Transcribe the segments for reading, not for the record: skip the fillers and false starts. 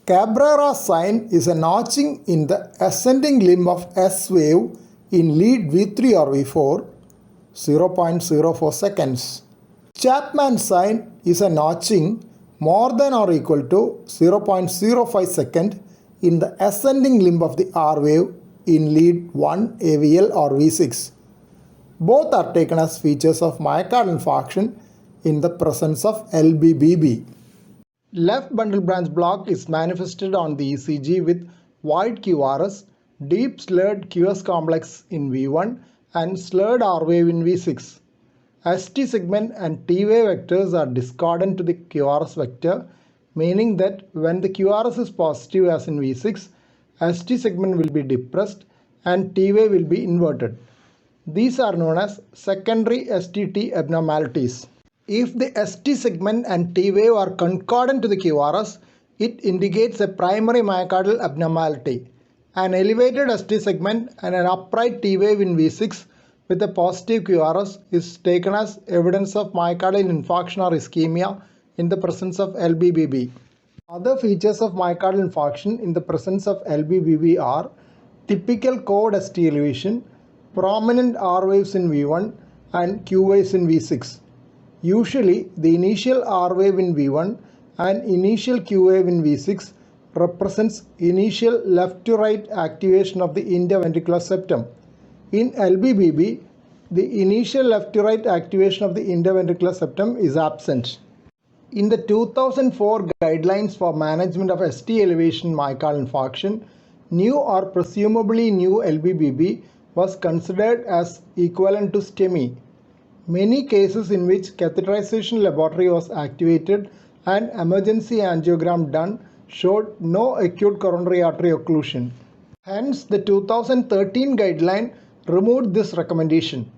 Cabrera sign is a notching in the ascending limb of S wave in lead V3 or V4, 0.04 seconds. Chapman sign is a notching more than or equal to 0.05 second in the ascending limb of the R wave in lead 1 AVL or V6. Both are taken as features of myocardial infarction in the presence of LBBB. Left bundle branch block is manifested on the ECG with wide QRS, deep slurred QS complex in V1 and slurred R wave in V6. ST segment and T wave vectors are discordant to the QRS vector, meaning that when the QRS is positive as in V6, ST segment will be depressed and T wave will be inverted. These are known as secondary STT abnormalities. If the ST segment and T wave are concordant to the QRS, it indicates a primary myocardial abnormality. An elevated ST segment and an upright T wave in V6 with a positive QRS is taken as evidence of myocardial infarction or ischemia in the presence of LBBB. Other features of myocardial infarction in the presence of LBBB are typical chord ST elevation, prominent R waves in V1 and Q waves in V6. Usually, the initial R wave in V1 and initial Q wave in V6 represents initial left to right activation of the interventricular septum. In LBBB, the initial left to right activation of the interventricular septum is absent. In the 2004 guidelines for management of ST elevation myocardial infarction, new or presumably new LBBB was considered as equivalent to STEMI. Many cases in which catheterization laboratory was activated and emergency angiogram done showed no acute coronary artery occlusion. Hence, the 2013 guideline removed this recommendation.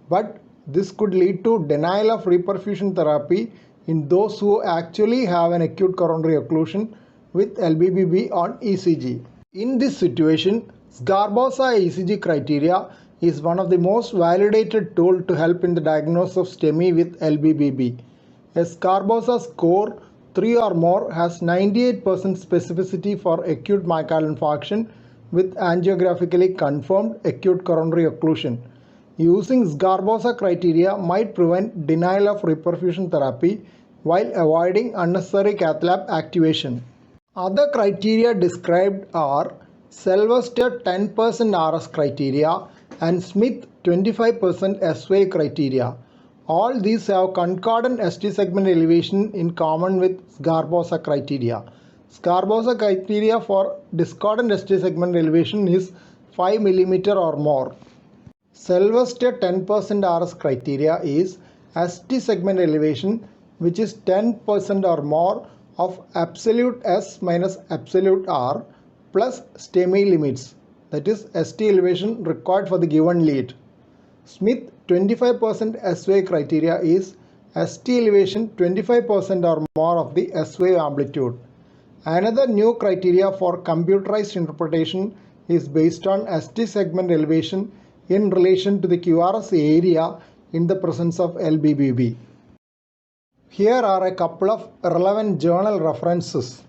But this could lead to denial of reperfusion therapy in those who actually have an acute coronary occlusion with LBBB on ECG. In this situation, Sgarbossa ECG criteria is one of the most validated tools to help in the diagnosis of STEMI with LBBB. A Sgarbossa score 3 or more has 98% specificity for acute myocardial infarction with angiographically confirmed acute coronary occlusion. Using Sgarbossa criteria might prevent denial of reperfusion therapy while avoiding unnecessary cath lab activation. Other criteria described are Sylvester 10% RS criteria and Smith 25% SY criteria. All these have concordant ST segment elevation in common with Sgarbossa criteria. Sgarbossa criteria for discordant ST segment elevation is 5 mm or more. Sylvester 10% RS criteria is ST segment elevation which is 10% or more of absolute S minus absolute R plus STEMI limits, that is ST elevation required for the given lead. Smith 25% SY criteria is ST elevation 25% or more of the S wave amplitude. Another new criteria for computerized interpretation is based on ST segment elevation in relation to the QRS area in the presence of LBBB. Here are a couple of relevant journal references.